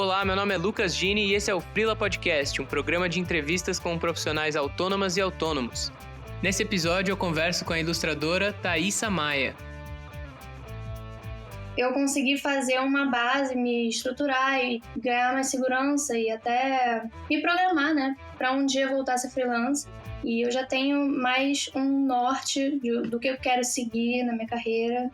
Olá, meu nome é Lucas Gini e esse é o Freela Podcast, um programa de entrevistas com profissionais autônomas e autônomos. Nesse episódio eu converso com a ilustradora Thaisa Maia. Eu consegui fazer uma base, me estruturar e ganhar mais segurança e até me programar, né, para um dia voltar a ser freelancer. E eu já tenho mais um norte do que eu quero seguir na minha carreira.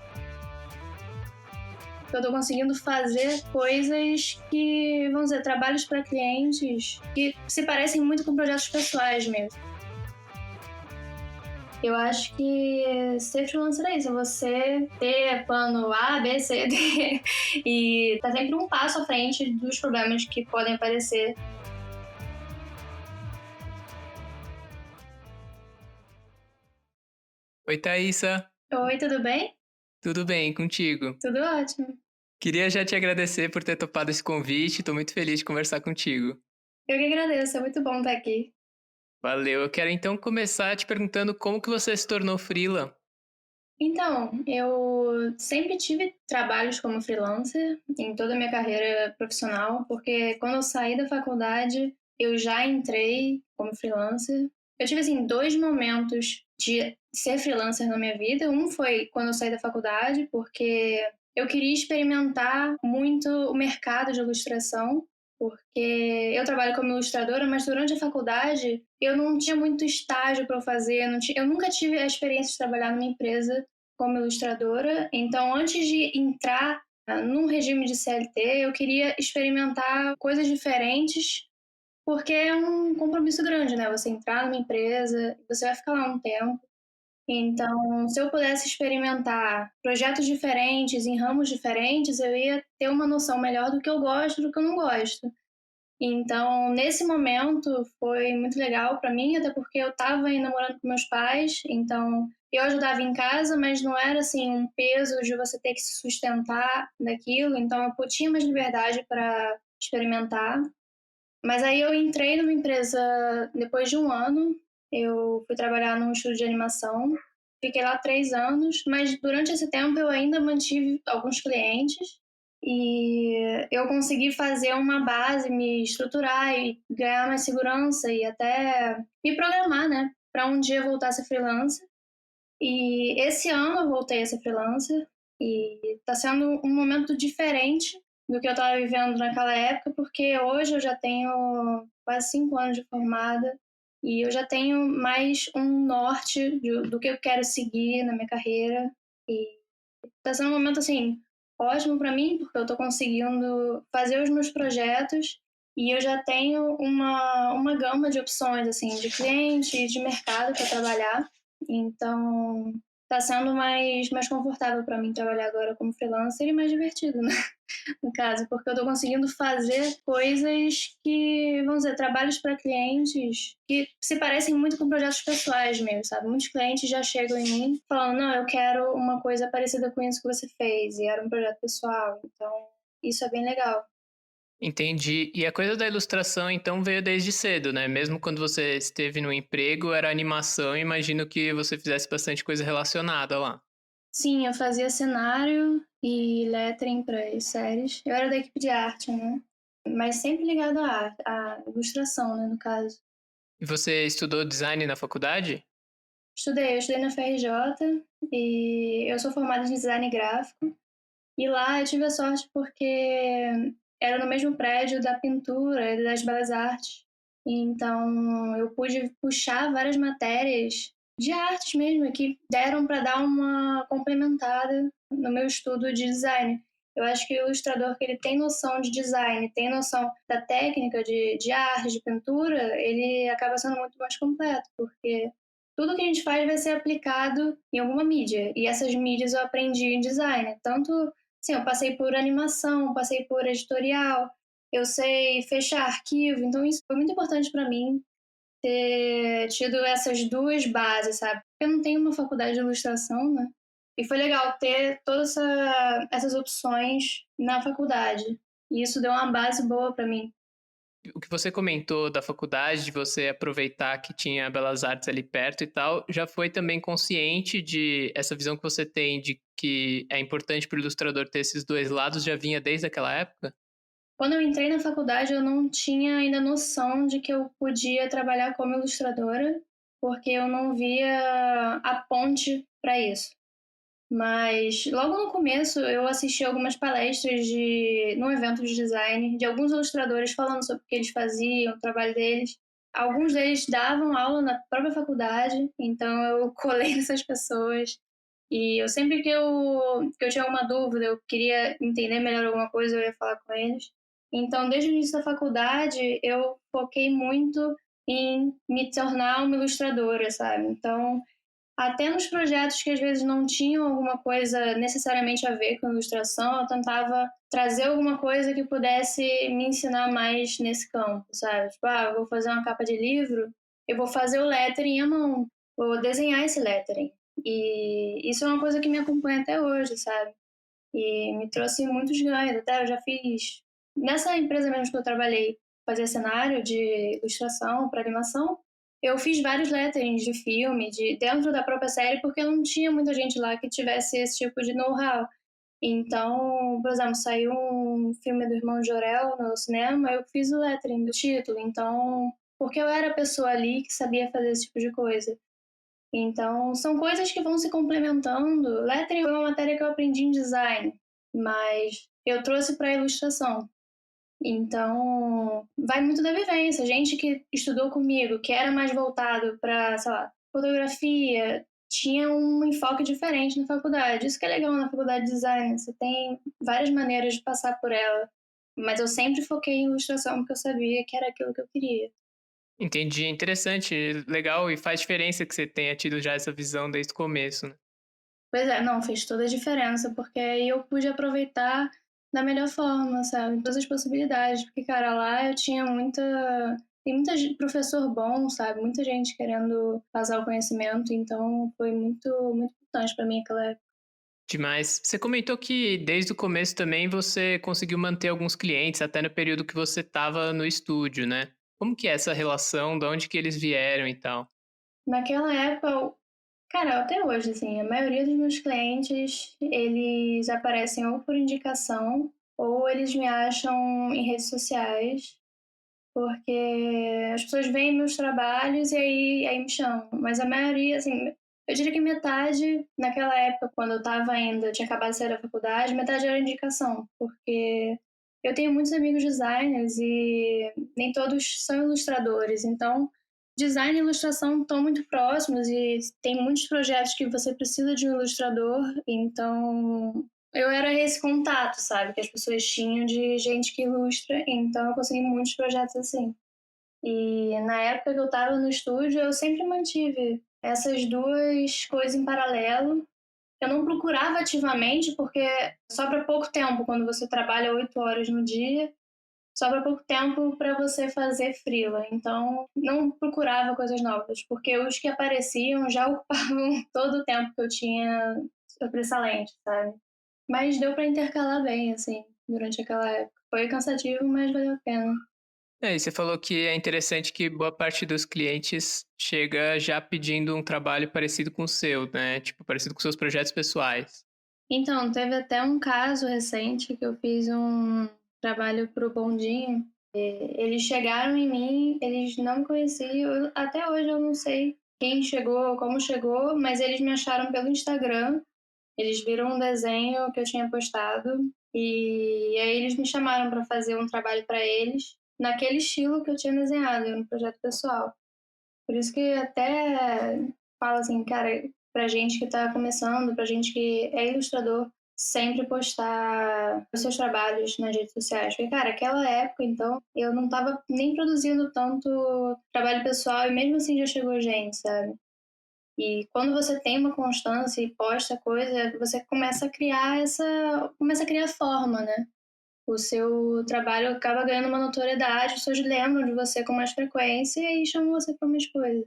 Eu tô conseguindo fazer coisas que, vamos dizer, trabalhos para clientes que se parecem muito com projetos pessoais mesmo. Eu acho que ser freelancer é isso, você ter plano A, B, C, D e tá sempre um passo à frente dos problemas que podem aparecer. Oi, Thaisa. Oi, tudo bem? Tudo bem, contigo? Tudo ótimo. Queria já te agradecer por ter topado esse convite, tô muito feliz de conversar contigo. Eu que agradeço, é muito bom estar aqui. Valeu, eu quero então começar te perguntando como que você se tornou freela. Então, eu sempre tive trabalhos como freelancer em toda a minha carreira profissional, porque quando eu saí da faculdade, eu já entrei como freelancer. Eu tive, assim, 2 momentos de ser freelancer na minha vida. Um foi quando eu saí da faculdade, porque eu queria experimentar muito o mercado de ilustração, porque eu trabalho como ilustradora, mas durante a faculdade eu não tinha muito estágio para eu fazer, eu nunca tive a experiência de trabalhar numa empresa como ilustradora, então antes de entrar num regime de CLT, eu queria experimentar coisas diferentes, porque é um compromisso grande, né? Você entrar numa empresa, você vai ficar lá um tempo. Então, se eu pudesse experimentar projetos diferentes, em ramos diferentes, eu ia ter uma noção melhor do que eu gosto e do que eu não gosto. Então, nesse momento, foi muito legal para mim, até porque eu estava ainda morando com meus pais, então eu ajudava em casa, mas não era assim um peso de você ter que se sustentar daquilo, então eu tinha mais liberdade para experimentar. Mas aí eu entrei numa empresa depois de um ano, eu fui trabalhar num estúdio de animação, fiquei lá 3 anos, mas durante esse tempo eu ainda mantive alguns clientes e eu consegui fazer uma base, me estruturar e ganhar mais segurança e até me programar, né, para um dia voltar a ser freelancer. E esse ano eu voltei a ser freelancer e está sendo um momento diferente do que eu estava vivendo naquela época, porque hoje eu já tenho quase 5 anos de formada e eu já tenho mais um norte do que eu quero seguir na minha carreira. E está sendo um momento, assim, ótimo para mim, porque eu estou conseguindo fazer os meus projetos e eu já tenho uma gama de opções, assim, de cliente e de mercado para trabalhar. Então, tá sendo mais confortável para mim trabalhar agora como freelancer e mais divertido, né? No caso, porque eu tô conseguindo fazer coisas que, vamos dizer, trabalhos para clientes que se parecem muito com projetos pessoais mesmo, sabe? Muitos clientes já chegam em mim falando, não, eu quero uma coisa parecida com isso que você fez, e era um projeto pessoal. Então, isso é bem legal. Entendi. E a coisa da ilustração, então, veio desde cedo, né? Mesmo quando você esteve no emprego, era animação, imagino que você fizesse bastante coisa relacionada lá. Sim, eu fazia cenário e lettering para as séries. Eu era da equipe de arte, né? Mas sempre ligado à arte, à ilustração, né, no caso. E você estudou design na faculdade? Eu estudei na FRJ e eu sou formada em design gráfico. E lá eu tive a sorte porque era no mesmo prédio da pintura e das belas artes. Então eu pude puxar várias matérias de artes mesmo que deram para dar uma complementada no meu estudo de design. Eu acho que o ilustrador que ele tem noção de design, tem noção da técnica de arte, de pintura, ele acaba sendo muito mais completo, porque tudo que a gente faz vai ser aplicado em alguma mídia. E essas mídias eu aprendi em design. Tanto, assim, eu passei por animação, passei por editorial, eu sei fechar arquivo. Então isso foi muito importante para mim ter tido essas 2 bases, sabe? Eu não tenho uma faculdade de ilustração, né? E foi legal ter todas essas opções na faculdade. E isso deu uma base boa para mim. O que você comentou da faculdade, de você aproveitar que tinha Belas Artes ali perto e tal, já foi também consciente de essa visão que você tem de que é importante para o ilustrador ter esses dois lados, já vinha desde aquela época? Quando eu entrei na faculdade, eu não tinha ainda noção de que eu podia trabalhar como ilustradora, porque eu não via a ponte para isso. Mas logo no começo eu assisti algumas palestras num evento de design de alguns ilustradores falando sobre o que eles faziam, o trabalho deles. Alguns deles davam aula na própria faculdade, então eu colei nessas pessoas. E eu sempre que eu tinha alguma dúvida, eu queria entender melhor alguma coisa, eu ia falar com eles. Então, desde o início da faculdade, eu foquei muito em me tornar uma ilustradora, sabe? Então, até nos projetos que às vezes não tinham alguma coisa necessariamente a ver com ilustração, eu tentava trazer alguma coisa que pudesse me ensinar mais nesse campo, sabe? Tipo, eu vou fazer uma capa de livro, eu vou fazer o lettering à mão, vou desenhar esse lettering. E isso é uma coisa que me acompanha até hoje, sabe? E me trouxe muitos ganhos. Até eu já fiz. Nessa empresa mesmo que eu trabalhei, fazia cenário de ilustração para animação. Eu fiz vários letterings de filme, dentro da própria série, porque não tinha muita gente lá que tivesse esse tipo de know-how. Então, por exemplo, saiu um filme do Irmão Jorel no cinema, eu fiz o lettering do título. Então, porque eu era a pessoa ali que sabia fazer esse tipo de coisa. Então, são coisas que vão se complementando. Lettering foi uma matéria que eu aprendi em design, mas eu trouxe para a ilustração. Então, vai muito da vivência. Gente que estudou comigo, que era mais voltado para, sei lá, fotografia, tinha um enfoque diferente na faculdade. Isso que é legal na faculdade de design, você tem várias maneiras de passar por ela. Mas eu sempre foquei em ilustração porque eu sabia que era aquilo que eu queria. Entendi, interessante, legal e faz diferença que você tenha tido já essa visão desde o começo, né. Pois é, não, fez toda a diferença, porque aí eu pude aproveitar da melhor forma, sabe, todas as possibilidades, porque, cara, lá eu tinha tem muita professor bom, sabe, muita gente querendo passar o conhecimento, então foi muito importante para mim aquela época. Demais. Você comentou que desde o começo também você conseguiu manter alguns clientes, até no período que você estava no estúdio, né. Como que é essa relação, de onde que eles vieram e tal? Naquela época, cara, até hoje, assim, a maioria dos meus clientes, eles aparecem ou por indicação, ou eles me acham em redes sociais. Porque as pessoas veem meus trabalhos e aí me chamam. Mas a maioria, assim, eu diria que metade, naquela época, quando eu estava ainda, tinha acabado de sair da faculdade, metade era indicação, porque eu tenho muitos amigos designers e nem todos são ilustradores. Então, design e ilustração estão muito próximos e tem muitos projetos que você precisa de um ilustrador. Então, eu era esse contato, sabe, que as pessoas tinham de gente que ilustra, então eu consegui muitos projetos assim. E na época que eu estava no estúdio, eu sempre mantive essas duas coisas em paralelo. Eu não procurava ativamente, porque sobra pouco tempo quando você trabalha 8 horas no dia, sobra pouco tempo para você fazer freela. Então, não procurava coisas novas, porque os que apareciam já ocupavam todo o tempo que eu tinha sobressalente, sabe? Mas deu pra intercalar bem, assim, durante aquela época. Foi cansativo, mas valeu a pena. É, e você falou que é interessante que boa parte dos clientes chega já pedindo um trabalho parecido com o seu, né, tipo, parecido com seus projetos pessoais. Então, teve até um caso recente que eu fiz um trabalho pro Bondinho. Eles chegaram em mim, eles não me conheciam, até hoje eu não sei quem chegou, como chegou, mas eles me acharam pelo Instagram. Eles viram um desenho que eu tinha postado e aí eles me chamaram para fazer um trabalho para eles naquele estilo que eu tinha desenhado no projeto pessoal. Por isso que até falo assim, cara, pra gente que tá começando, pra gente que é ilustrador, sempre postar os seus trabalhos nas redes sociais. Porque, cara, aquela época, então, eu não tava nem produzindo tanto trabalho pessoal e mesmo assim já chegou gente, sabe? E quando você tem uma constância e posta coisa, você começa a criar forma, né? O seu trabalho acaba ganhando uma notoriedade, as pessoas lembram de você com mais frequência e aí chamam você para mais coisas.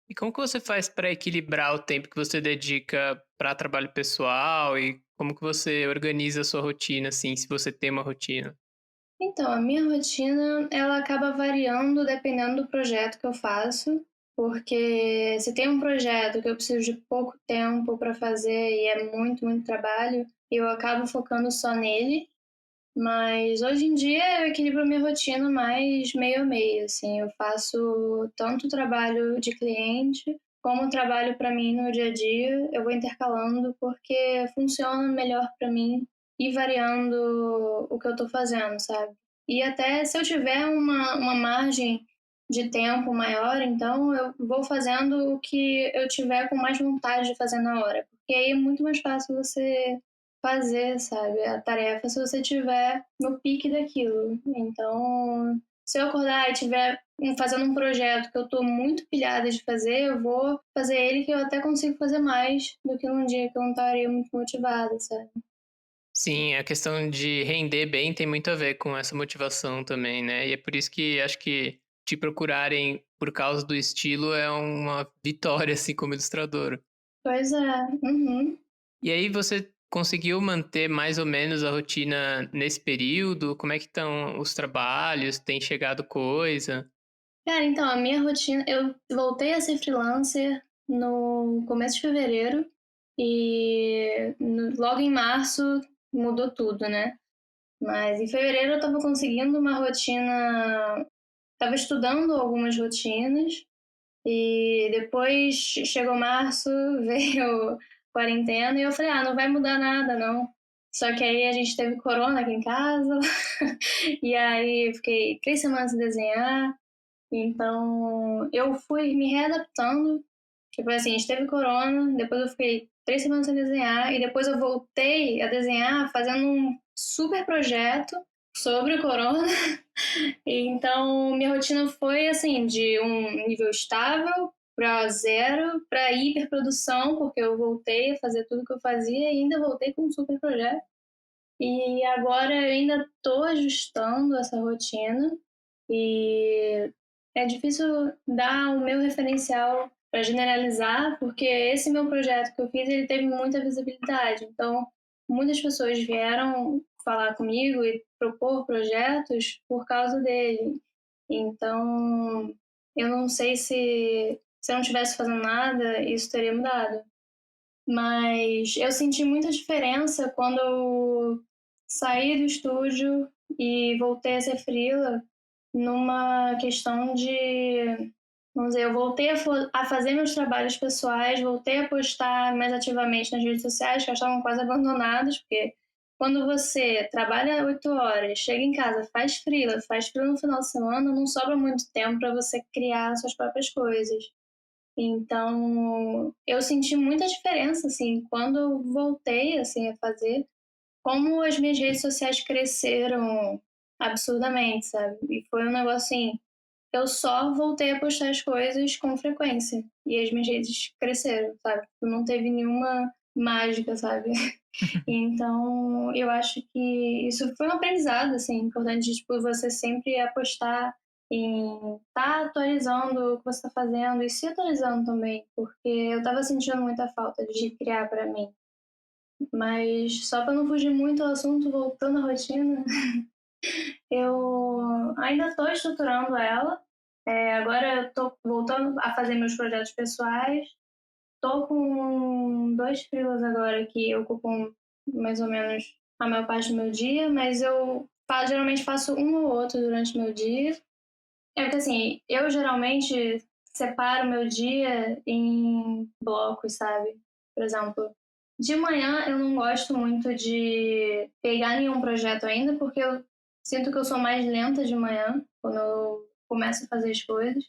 E como que você faz para equilibrar o tempo que você dedica para trabalho pessoal e como que você organiza a sua rotina, assim, se você tem uma rotina? Então, a minha rotina, ela acaba variando dependendo do projeto que eu faço, porque se tem um projeto que eu preciso de pouco tempo para fazer e é muito trabalho, eu acabo focando só nele. Mas hoje em dia eu equilibro a minha rotina mais meio a meio, assim. Eu faço tanto trabalho de cliente como trabalho para mim no dia a dia. Eu vou intercalando porque funciona melhor para mim e variando o que eu tô fazendo, sabe? E até se eu tiver uma margem de tempo maior, então eu vou fazendo o que eu tiver com mais vontade de fazer na hora. Porque aí é muito mais fácil você fazer, sabe, a tarefa se você tiver no pique daquilo. Então, se eu acordar e tiver fazendo um projeto que eu tô muito pilhada de fazer, eu vou fazer ele que eu até consigo fazer mais do que num dia que eu não estaria muito motivada, sabe? Sim, a questão de render bem tem muito a ver com essa motivação também, né? E é por isso que acho que te procurarem por causa do estilo é uma vitória, assim, como ilustradora. Pois é, uhum. E aí você conseguiu manter mais ou menos a rotina nesse período? Como é que estão os trabalhos? Tem chegado coisa? Cara, então, a minha rotina, eu voltei a ser freelancer no começo de fevereiro e logo em março mudou tudo, né? Mas em fevereiro eu estava conseguindo uma rotina, estava estudando algumas rotinas e depois chegou março, veio quarentena e eu falei, ah, não vai mudar nada, não. Só que aí a gente teve corona aqui em casa e aí eu fiquei 3 semanas sem desenhar, então eu fui me readaptando. Tipo assim, a gente teve corona, depois eu fiquei 3 semanas sem desenhar, e depois eu voltei a desenhar fazendo um super projeto sobre o corona. Então, minha rotina foi assim, de um nível estável para zero, para hiperprodução, porque eu voltei a fazer tudo que eu fazia e ainda voltei com um super projeto. E agora eu ainda estou ajustando essa rotina e é difícil dar o meu referencial para generalizar, porque esse meu projeto que eu fiz, ele teve muita visibilidade. Então, muitas pessoas vieram falar comigo e propor projetos por causa dele. Então, eu não sei se eu não tivesse fazendo nada, isso teria mudado. Mas eu senti muita diferença quando eu saí do estúdio e voltei a ser freela numa questão de, vamos dizer, eu voltei a fazer meus trabalhos pessoais, voltei a postar mais ativamente nas redes sociais, que elas estavam quase abandonadas, porque quando você trabalha 8 horas, chega em casa, faz freela no final de semana, não sobra muito tempo para você criar suas próprias coisas. Então, eu senti muita diferença, assim, quando eu voltei, assim, a fazer, como as minhas redes sociais cresceram absurdamente, sabe? E foi um negócio assim, eu só voltei a postar as coisas com frequência e as minhas redes cresceram, sabe? Não teve nenhuma mágica, sabe? Então, eu acho que isso foi um aprendizado, assim, importante, de, tipo, você sempre apostar em estar atualizando o que você está fazendo e se atualizando também, porque eu estava sentindo muita falta de criar para mim. Mas só para não fugir muito ao assunto, voltando à rotina, eu ainda estou estruturando ela. Agora eu estou voltando a fazer meus projetos pessoais. Estou com 2 freelas agora que ocupam mais ou menos a maior parte do meu dia, mas eu geralmente faço um ou outro durante o meu dia. É porque assim, eu geralmente separo meu dia em blocos, sabe? Por exemplo, de manhã eu não gosto muito de pegar nenhum projeto ainda, porque eu sinto que eu sou mais lenta de manhã, quando eu começo a fazer as coisas.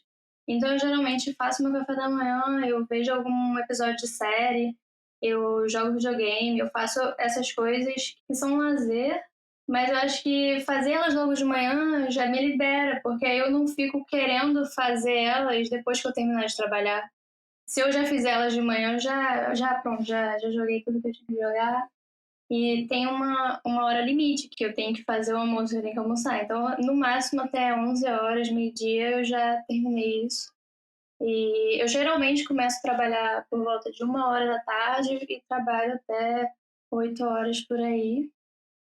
Então eu geralmente faço meu café da manhã, eu vejo algum episódio de série, eu jogo videogame, eu faço essas coisas que são lazer, mas eu acho que fazer elas logo de manhã já me libera, porque aí eu não fico querendo fazer elas depois que eu terminar de trabalhar. Se eu já fizer elas de manhã, pronto, já joguei tudo que eu tinha que jogar. E tem uma hora limite que eu tenho que fazer o almoço, eu tenho que almoçar. Então, no máximo até 11 horas, meio-dia, eu já terminei isso. E eu geralmente começo a trabalhar por volta de 1 hora da tarde e trabalho até 8 horas por aí.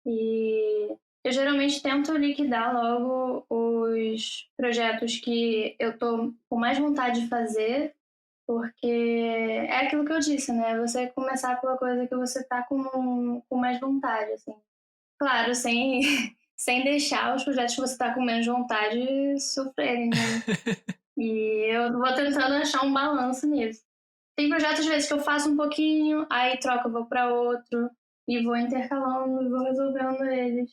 E eu geralmente tento liquidar logo os projetos que eu tô com mais vontade de fazer, porque é aquilo que eu disse, né? Você começar pela coisa que você tá com mais vontade, assim. Claro, sem, sem deixar os projetos que você está com menos vontade sofrerem, né? E eu vou tentando achar um balanço nisso. Tem projetos, às vezes, que eu faço um pouquinho, aí troco, eu vou para outro, e vou intercalando, e vou resolvendo eles.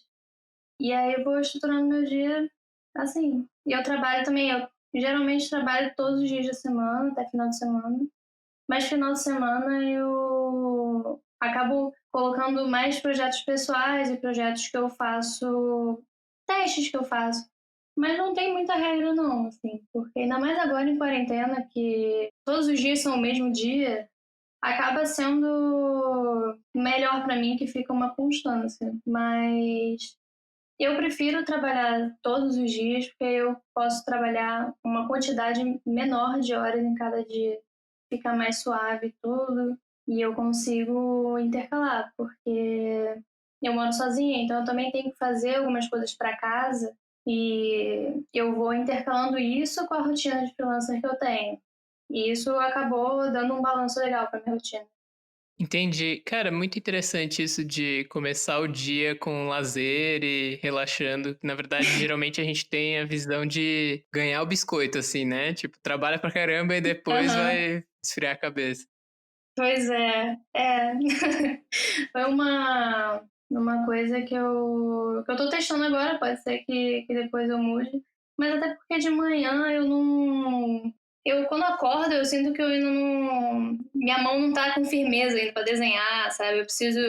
E aí eu vou estruturando meu dia assim. E eu trabalho também, eu geralmente trabalho todos os dias da semana, até final de semana. Mas final de semana eu acabo colocando mais projetos pessoais e projetos que eu faço, testes que eu faço. Mas não tem muita regra não, assim, porque ainda mais agora em quarentena, que todos os dias são o mesmo dia, acaba sendo melhor para mim que fica uma constância. Mas eu prefiro trabalhar todos os dias, porque eu posso trabalhar uma quantidade menor de horas em cada dia. Fica mais suave tudo, e eu consigo intercalar, porque eu moro sozinha, então eu também tenho que fazer algumas coisas para casa, e eu vou intercalando isso com a rotina de freelancer que eu tenho. E isso acabou dando um balanço legal para minha rotina. Entendi. Cara, muito interessante isso de começar o dia com lazer e relaxando. Na verdade, geralmente a gente tem a visão de ganhar o biscoito, assim, né? Tipo, trabalha pra caramba e depois Aham. vai esfriar a cabeça. Pois é, é. Foi uma coisa que eu tô testando agora, pode ser que depois eu mude. Mas até porque de manhã eu não. Eu, quando acordo, eu sinto que eu ainda não. Minha mão não tá com firmeza ainda pra desenhar, sabe? Eu preciso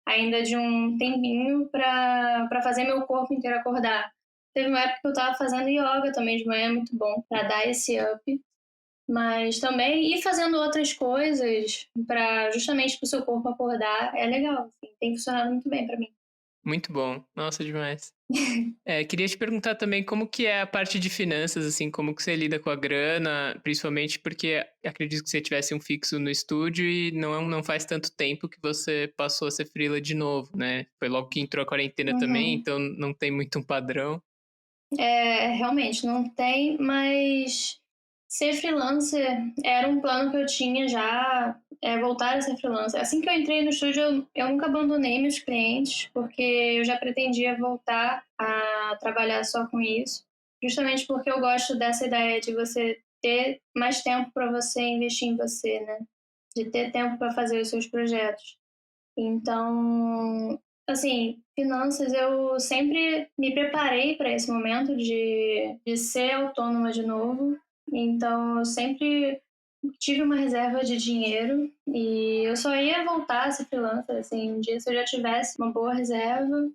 ainda de um tempinho pra fazer meu corpo inteiro acordar. Teve uma época que eu tava fazendo yoga também de manhã, muito bom, pra dar esse up. Mas também ir fazendo outras coisas para justamente para o seu corpo acordar é legal, assim, tem funcionado muito bem para mim. Muito bom. Nossa, demais. Queria te perguntar também como que é a parte de finanças, assim, como que você lida com a grana, principalmente porque acredito que você tivesse um fixo no estúdio e não faz tanto tempo que você passou a ser freela de novo, né? Foi logo que entrou a quarentena também, Uhum. então não tem muito um padrão. É, realmente, não tem, mas ser freelancer era um plano que eu tinha já, voltar a ser freelancer. Assim que eu entrei no estúdio, eu nunca abandonei meus clientes, porque eu já pretendia voltar a trabalhar só com isso, justamente porque eu gosto dessa ideia de você ter mais tempo para você investir em você, né? De ter tempo para fazer os seus projetos. Então, assim, finanças, eu sempre me preparei para esse momento de ser autônoma de novo. Então, eu sempre tive uma reserva de dinheiro e eu só ia voltar a ser freelancer, assim, um dia se eu já tivesse uma boa reserva.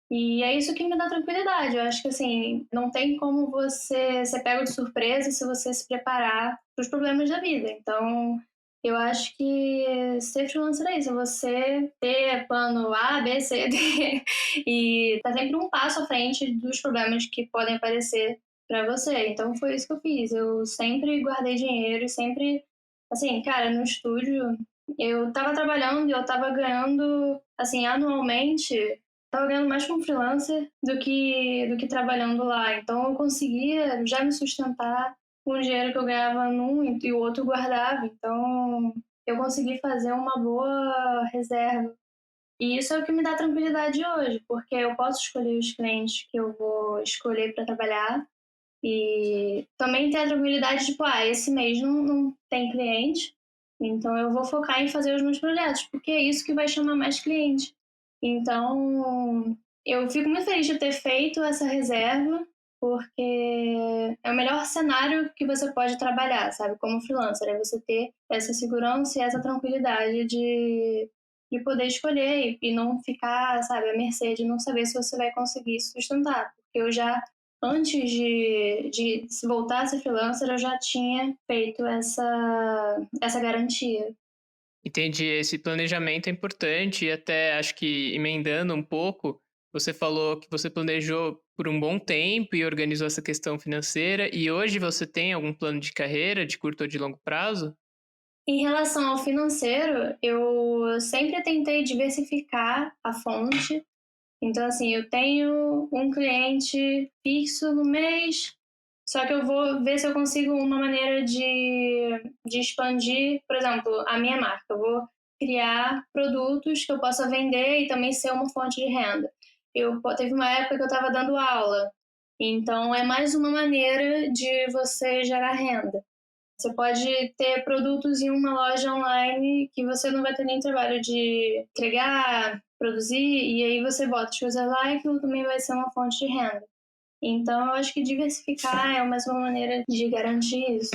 E é isso que me dá tranquilidade. Eu acho que, assim, não tem como você ser pego de surpresa se você se preparar para os problemas da vida. Então, eu acho que ser freelancer é isso, é você ter plano A, B, C, D e tá sempre um passo à frente dos problemas que podem aparecer para você. Então foi isso que eu fiz. Eu sempre guardei dinheiro e sempre, assim, cara, no estúdio eu tava trabalhando e eu tava ganhando, assim, anualmente, tava ganhando mais como freelancer do que trabalhando lá. Então eu conseguia já me sustentar com o dinheiro que eu ganhava num e o outro guardava. Então eu consegui fazer uma boa reserva. E isso é o que me dá tranquilidade hoje, porque eu posso escolher os clientes que eu vou escolher para trabalhar e também ter a tranquilidade, tipo, esse mês não tem cliente, então eu vou focar em fazer os meus projetos, porque é isso que vai chamar mais cliente. Então, eu fico muito feliz de ter feito essa reserva, porque é o melhor cenário que você pode trabalhar, sabe, como freelancer, é você ter essa segurança e essa tranquilidade de poder escolher e não ficar, sabe, à mercê de não saber se você vai conseguir sustentar. Porque eu já antes de se voltar a ser freelancer, eu já tinha feito essa garantia. Entendi, esse planejamento é importante e até acho que emendando um pouco, você falou que você planejou por um bom tempo e organizou essa questão financeira e hoje você tem algum plano de carreira de curto ou de longo prazo? Em relação ao financeiro, eu sempre tentei diversificar a fonte. Então, assim, eu tenho um cliente fixo no mês, só que eu vou ver se eu consigo uma maneira de expandir, por exemplo, a minha marca. Eu vou criar produtos que eu possa vender e também ser uma fonte de renda. Teve uma época que eu estava dando aula, então é mais uma maneira de você gerar renda. Você pode ter produtos em uma loja online que você não vai ter nem trabalho de entregar, produzir, e aí você bota as coisas lá e aquilo também vai ser uma fonte de renda. Então, eu acho que diversificar é mais uma maneira de garantir isso.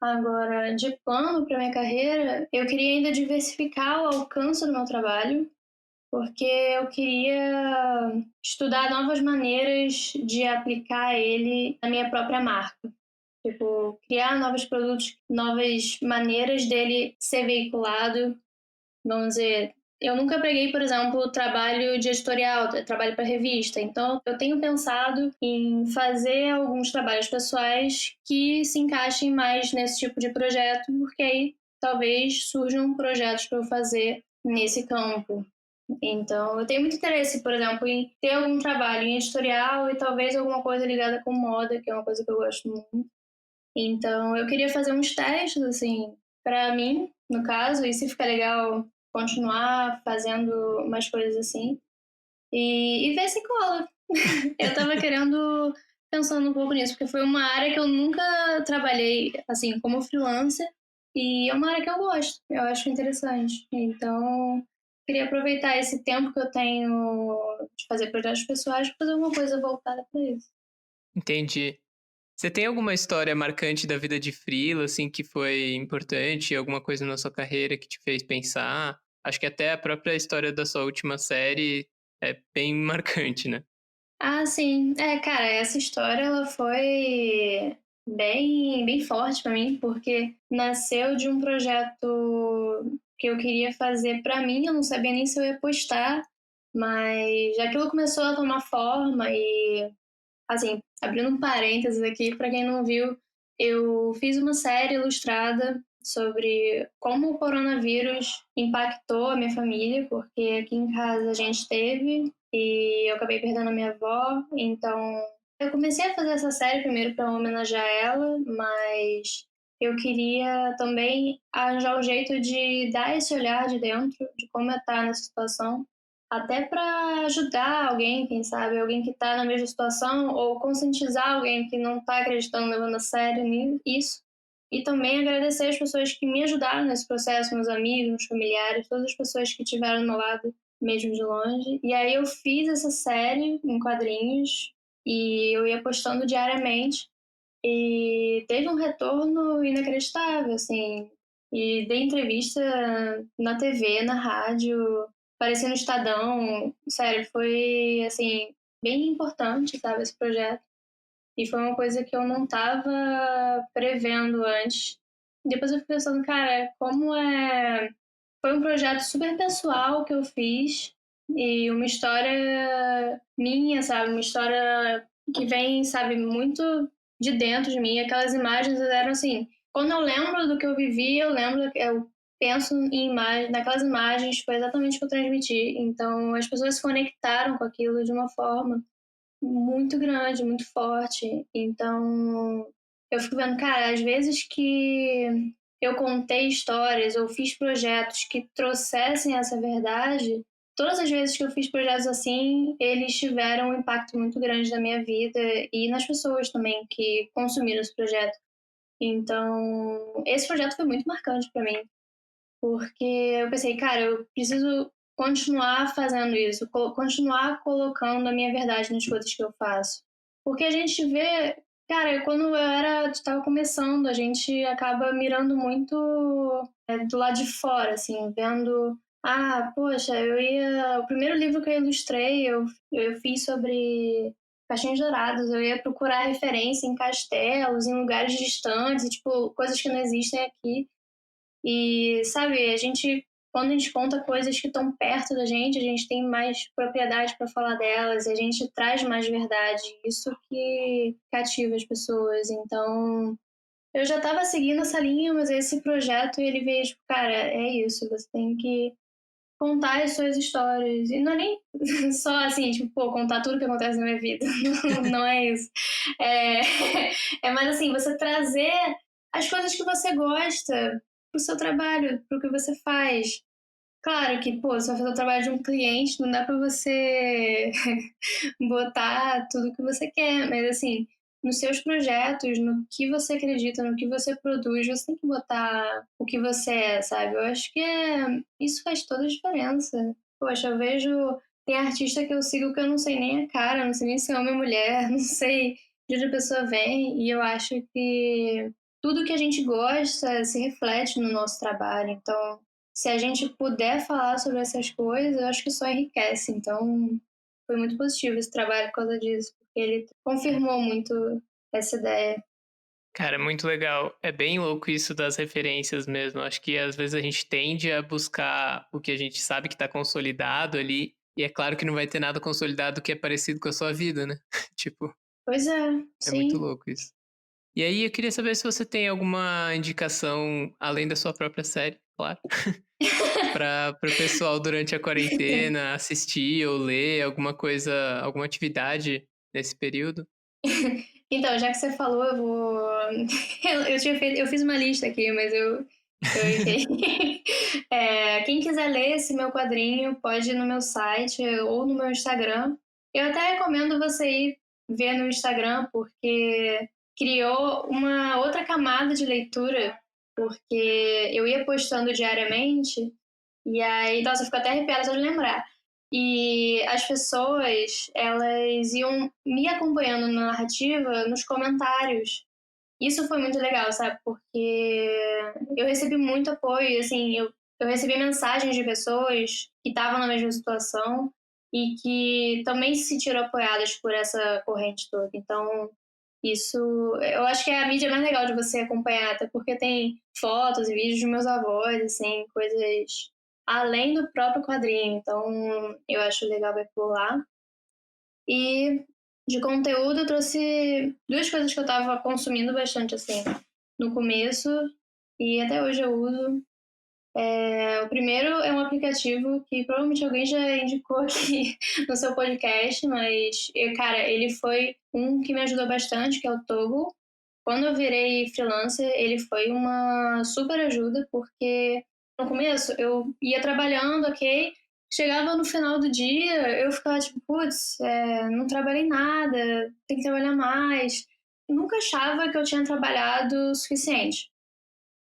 Agora, de plano para minha carreira, eu queria ainda diversificar o alcance do meu trabalho, porque eu queria estudar novas maneiras de aplicar ele na minha própria marca. Tipo, criar novos produtos, novas maneiras dele ser veiculado. Vamos dizer, eu nunca peguei, por exemplo, trabalho de editorial, trabalho para revista. Então, eu tenho pensado em fazer alguns trabalhos pessoais que se encaixem mais nesse tipo de projeto, porque aí talvez surjam projetos para eu fazer nesse campo. Então, eu tenho muito interesse, por exemplo, em ter algum trabalho em editorial e talvez alguma coisa ligada com moda, que é uma coisa que eu gosto muito. Então, eu queria fazer uns testes, assim, para mim, no caso, e se ficar legal, continuar fazendo umas coisas assim e ver se cola. Eu tava querendo, pensando um pouco nisso, porque foi uma área que eu nunca trabalhei, assim, como freelancer, e é uma área que eu gosto, eu acho interessante. Então, queria aproveitar esse tempo que eu tenho de fazer projetos pessoais para fazer alguma coisa voltada para isso. Entendi. Você tem alguma história marcante da vida de freela, assim, que foi importante, alguma coisa na sua carreira que te fez pensar? Acho que até a própria história da sua última série é bem marcante, né? Ah, sim. É, cara, essa história ela foi bem forte pra mim, porque nasceu de um projeto que eu queria fazer pra mim, eu não sabia nem se eu ia postar, mas aquilo começou a tomar forma e, assim, abrindo um parênteses aqui pra quem não viu, eu fiz uma série ilustrada sobre como o coronavírus impactou a minha família, porque aqui em casa a gente teve e eu acabei perdendo a minha avó, então eu comecei a fazer essa série primeiro para homenagear ela, mas eu queria também arranjar um jeito de dar esse olhar de dentro de como é estar nessa situação, até para ajudar alguém, quem sabe, alguém que está na mesma situação, ou conscientizar alguém que não está acreditando, levando a sério isso. E também agradecer as pessoas que me ajudaram nesse processo, meus amigos, meus familiares, todas as pessoas que estiveram do meu lado, mesmo de longe. E aí eu fiz essa série em quadrinhos e eu ia postando diariamente. E teve um retorno inacreditável, assim. E dei entrevista na TV, na rádio, apareci no Estadão. Sério, foi, assim, bem importante, sabe, esse projeto. E foi uma coisa que eu não estava prevendo antes. Depois eu fiquei pensando, cara, como é. Foi um projeto super pessoal que eu fiz e uma história minha, sabe? Uma história que vem, sabe, muito de dentro de mim. Aquelas imagens eram assim. Quando eu lembro do que eu vivi, eu penso em imagens, naquelas imagens, foi exatamente o que eu transmiti. Então as pessoas se conectaram com aquilo de uma forma muito grande, muito forte. Então, eu fico vendo, cara, às vezes que eu contei histórias ou fiz projetos que trouxessem essa verdade, todas as vezes que eu fiz projetos assim, eles tiveram um impacto muito grande na minha vida e nas pessoas também que consumiram esse projeto. Então, esse projeto foi muito marcante para mim, porque eu pensei, cara, eu preciso continuar fazendo isso, continuar colocando a minha verdade nas coisas que eu faço. Porque a gente vê, cara, quando eu estava começando, a gente acaba mirando muito do lado de fora, assim, vendo, ah, poxa, o primeiro livro que eu ilustrei, eu fiz sobre caixinhos dourados, eu ia procurar referência em castelos, em lugares distantes, e, tipo, coisas que não existem aqui. E, sabe, quando a gente conta coisas que estão perto da gente, a gente tem mais propriedade para falar delas, a gente traz mais verdade. Isso que cativa as pessoas. Então, eu já estava seguindo essa linha, mas esse projeto, ele veio, tipo, cara, é isso, você tem que contar as suas histórias. E não é nem só assim, tipo, pô, contar tudo que acontece na minha vida. Não é isso. É, é mais assim, você trazer as coisas que você gosta pro seu trabalho, pro que você faz. Claro que, pô, você vai fazer o trabalho de um cliente, não dá pra você botar tudo que você quer, mas assim, nos seus projetos, no que você acredita, no que você produz, você tem que botar o que você é, sabe? Eu acho que isso faz toda a diferença. Poxa, eu vejo, tem artista que eu sigo que eu não sei nem a cara, não sei nem se é homem ou mulher, não sei de onde a pessoa vem, e eu acho que tudo que a gente gosta se reflete no nosso trabalho, então se a gente puder falar sobre essas coisas, eu acho que só enriquece. Então, foi muito positivo esse trabalho por causa disso, porque ele confirmou muito essa ideia. Cara, é muito legal. É bem louco isso das referências mesmo. Acho que às vezes a gente tende a buscar o que a gente sabe que tá consolidado ali, e é claro que não vai ter nada consolidado que é parecido com a sua vida, né? Tipo, Pois é, é muito sim. louco isso. E aí eu queria saber se você tem alguma indicação, além da sua própria série, claro, para o pessoal durante a quarentena assistir ou ler alguma coisa, alguma atividade nesse período. Então, já que você falou, eu vou. Eu fiz uma lista aqui, mas eu errei. Quem quiser ler esse meu quadrinho, pode ir no meu site ou no meu Instagram. Eu até recomendo você ir ver no Instagram, porque criou uma outra camada de leitura, porque eu ia postando diariamente, e aí, nossa, eu fico até arrepiada só de lembrar. E as pessoas, elas iam me acompanhando na narrativa nos comentários. Isso foi muito legal, sabe? Porque eu recebi muito apoio, assim, eu recebi mensagens de pessoas que estavam na mesma situação e que também se sentiram apoiadas por essa corrente toda. Então, isso, eu acho que é a mídia mais legal de você acompanhar, até porque tem fotos e vídeos dos meus avós, assim, coisas além do próprio quadrinho. Então, eu acho legal ver por lá. E de conteúdo, eu trouxe duas coisas que eu estava consumindo bastante, assim, no começo e até hoje eu uso. O primeiro é um aplicativo que provavelmente alguém já indicou aqui no seu podcast, mas, cara, ele foi um que me ajudou bastante, que é o Togo. Quando eu virei freelancer, ele foi uma super ajuda, porque no começo eu ia trabalhando, ok? Chegava no final do dia, eu ficava tipo, putz, não trabalhei nada, tem que trabalhar mais. Eu nunca achava que eu tinha trabalhado o suficiente.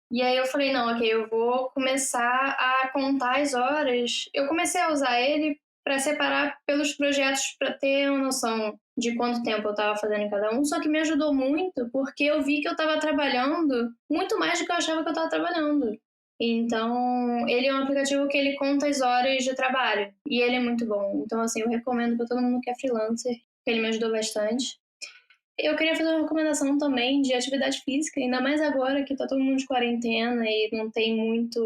E aí eu falei, não, ok, eu vou começar a contar as horas. Eu comecei a usar ele para separar pelos projetos, para ter uma noção de quanto tempo eu estava fazendo em cada um, só que me ajudou muito porque eu vi que eu estava trabalhando muito mais do que eu achava que eu estava trabalhando. Então, ele é um aplicativo que ele conta as horas de trabalho e ele é muito bom. Então, assim, eu recomendo para todo mundo que é freelancer, que ele me ajudou bastante. Eu queria fazer uma recomendação também de atividade física, ainda mais agora que tá todo mundo de quarentena e não tem muita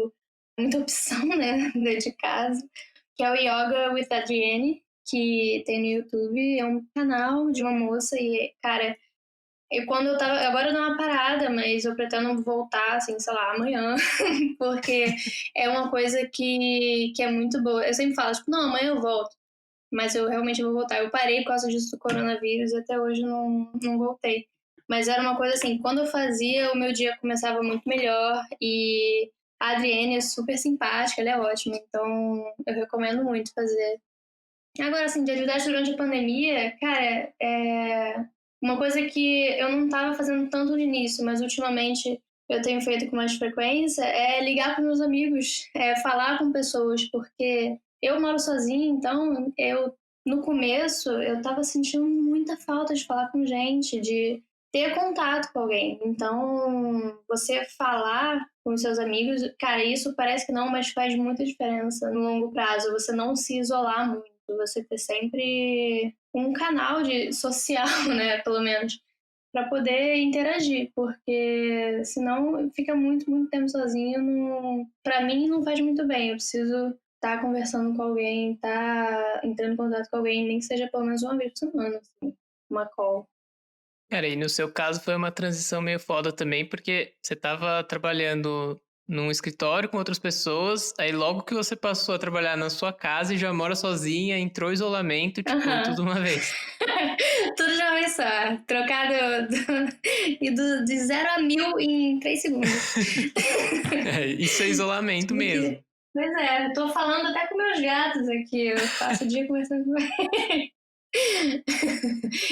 opção, né, dentro de casa, que é o Yoga with Adriene, que tem no YouTube. É um canal de uma moça e, cara, quando eu tava. Agora eu dou uma parada, mas eu pretendo voltar, assim, sei lá, amanhã, porque é uma coisa que é muito boa. Eu sempre falo, tipo, não, amanhã eu volto, mas eu realmente vou voltar. Eu parei por causa disso do coronavírus e até hoje não voltei. Mas era uma coisa assim, quando eu fazia, o meu dia começava muito melhor e a Adrienne é super simpática, ela é ótima, então eu recomendo muito fazer. Agora, assim, de atividade durante a pandemia, cara, uma coisa que eu não estava fazendo tanto no início, mas ultimamente eu tenho feito com mais frequência, é ligar para meus amigos, falar com pessoas, porque eu moro sozinha, então no começo eu estava sentindo muita falta de falar com gente, de ter contato com alguém. Então, você falar com os seus amigos, cara, isso parece que não, mas faz muita diferença no longo prazo. Você não se isolar muito, você ter sempre um canal de social, né, pelo menos, para poder interagir, porque senão fica muito tempo sozinho, para mim não faz muito bem. Eu preciso estar conversando com alguém, estar entrando em contato com alguém, nem que seja pelo menos uma vez por semana, assim, uma call. Cara, e no seu caso foi uma transição meio foda também, porque você tava trabalhando num escritório com outras pessoas, aí logo que você passou a trabalhar na sua casa e já mora sozinha, entrou isolamento, tipo, Aham. tudo uma vez. Tudo já vai só. De 0 a 1000 em 3 segundos. É, isso é isolamento mesmo. Pois é, eu tô falando até com meus gatos aqui, eu passo o dia conversando com eles.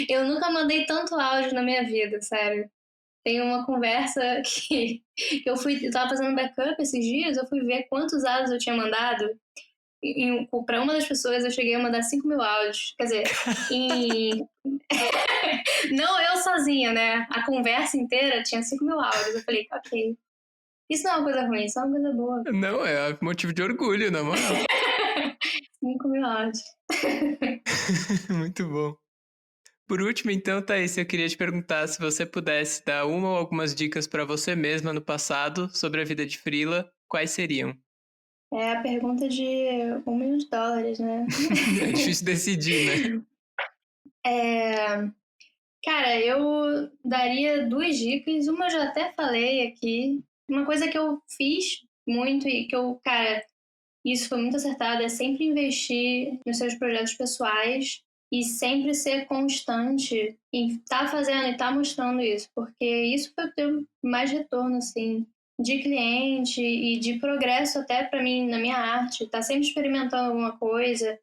Eu nunca mandei tanto áudio na minha vida, sério. Tem uma conversa que eu tava fazendo backup esses dias, eu fui ver quantos áudios eu tinha mandado. Pra uma das pessoas eu cheguei a mandar 5.000 áudios. Quer dizer, em... não eu sozinha, né? A conversa inteira tinha 5.000 áudios. Eu falei, ok. Isso não é uma coisa ruim, isso é uma coisa boa. Não, é motivo de orgulho, na moral. 5.000 áudios. Muito bom. Por último, então, Thaís, eu queria te perguntar se você pudesse dar uma ou algumas dicas para você mesma no passado sobre a vida de freela, quais seriam? É a pergunta de $1 milhão, né? É difícil decidir, né? Cara, eu daria 2 dicas. Uma eu já até falei aqui. Uma coisa que eu fiz muito e que cara, isso foi muito acertado, é sempre investir nos seus projetos pessoais e sempre ser constante em estar fazendo e estar mostrando isso, porque isso foi ter mais retorno, assim, de cliente e de progresso até para mim na minha arte, tá sempre experimentando alguma coisa,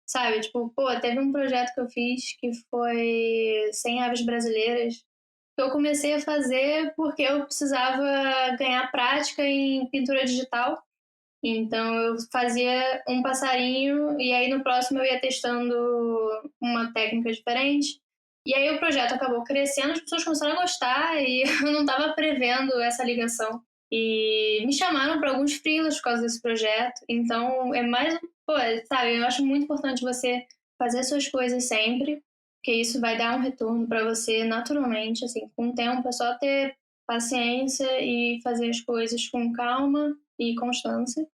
sabe? Tipo, teve um projeto que eu fiz que foi 100 aves brasileiras, que eu comecei a fazer porque eu precisava ganhar prática em pintura digital. Então eu fazia um passarinho e aí no próximo eu ia testando uma técnica diferente. E aí o projeto acabou crescendo, as pessoas começaram a gostar e eu não estava prevendo essa ligação. E me chamaram para alguns freelas por causa desse projeto. Então é mais, sabe, eu acho muito importante você fazer suas coisas sempre, porque isso vai dar um retorno para você naturalmente, assim, com o tempo é só ter paciência e fazer as coisas com calma e constância.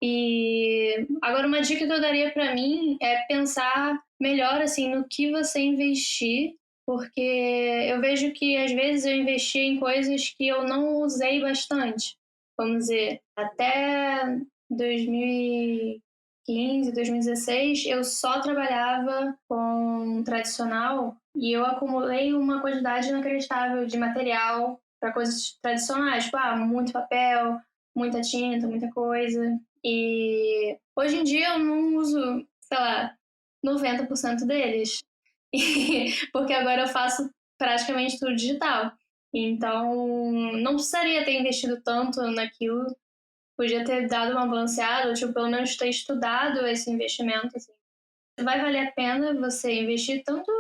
E agora uma dica que eu daria para mim é pensar melhor assim no que você investir, porque eu vejo que às vezes eu investi em coisas que eu não usei bastante. Vamos dizer, até 2015, 2016, eu só trabalhava com tradicional e eu acumulei uma quantidade inacreditável de material para coisas tradicionais, tipo, muito papel, muita tinta, muita coisa. E hoje em dia eu não uso, sei lá, 90% deles. Porque agora eu faço praticamente tudo digital. Então, não precisaria ter investido tanto naquilo. Podia ter dado uma balanceada, ou tipo, pelo menos ter estudado esse investimento. Assim. Vai valer a pena você investir tanto,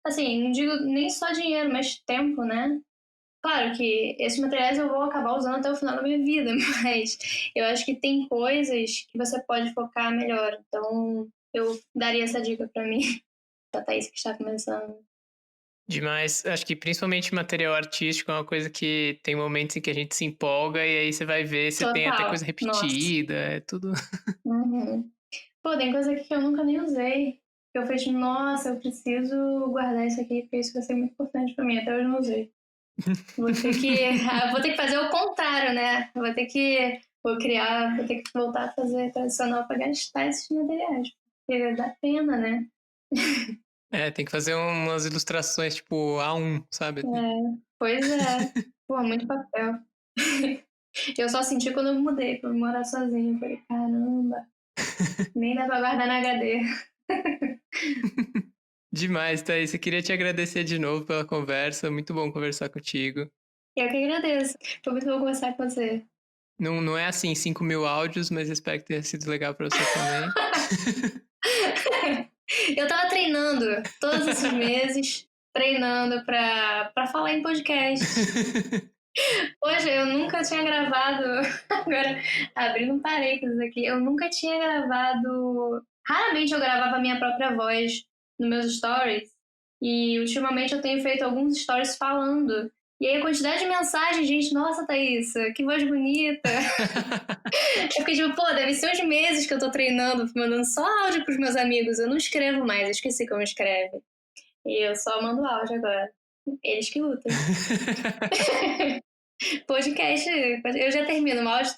assim, não digo nem só dinheiro, mas tempo, né? Claro que esses materiais eu vou acabar usando até o final da minha vida, mas eu acho que tem coisas que você pode focar melhor. Então, eu daria essa dica para mim, pra Thaís que está começando. Demais. Acho que principalmente material artístico é uma coisa que tem momentos em que a gente se empolga e aí você vai ver, você tem até coisa repetida, é tudo. Uhum. Tem coisa aqui que eu nunca nem usei. Eu falei, nossa, eu preciso guardar isso aqui, porque isso vai ser muito importante para mim. Até hoje eu não usei. Vou ter que fazer o contrário, né? Vou ter que voltar a fazer tradicional para gastar esses materiais. Porque dá pena, né? Tem que fazer umas ilustrações tipo A1, sabe? Pois é. Muito papel. Eu só senti quando eu mudei pra morar sozinha. Eu falei, caramba, nem dá pra guardar na HD. Demais, Thaís. Eu queria te agradecer de novo pela conversa. Muito bom conversar contigo. Eu que agradeço. Foi muito bom conversar com você. Não é assim 5.000 áudios, mas espero que tenha sido legal pra você também. Eu tava treinando todos esses meses, treinando pra falar em podcast. Hoje eu nunca tinha gravado. Agora, abrindo um parênteses aqui, eu nunca tinha gravado. Raramente eu gravava a minha própria voz nos meus stories. E ultimamente eu tenho feito alguns stories falando. E aí a quantidade de mensagens, gente, nossa, Thaís, que voz bonita. Eu fiquei tipo, deve ser uns meses que eu tô treinando, mandando só áudio pros meus amigos. Eu não escrevo mais, eu esqueci como escreve. E eu só mando áudio agora. Eles que lutam. Podcast, eu já termino o áudio,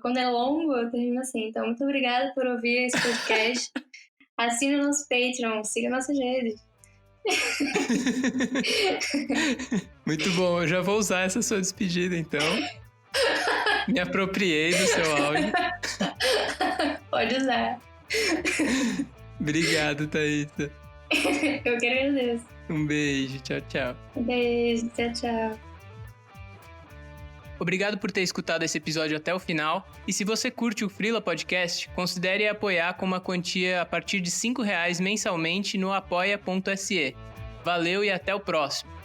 quando é longo, eu termino assim. Então, muito obrigada por ouvir esse podcast. Assine o nosso Patreon, siga nossas redes. Muito bom, eu já vou usar essa sua despedida, então. Me apropriei do seu áudio. Pode usar. Obrigado, Thaisa. Eu que agradeço. Um beijo. Tchau, tchau. Beijo. Tchau, tchau. Obrigado por ter escutado esse episódio até o final. E se você curte o Freela Podcast, considere apoiar com uma quantia a partir de R$ 5 mensalmente no apoia.se. Valeu e até o próximo!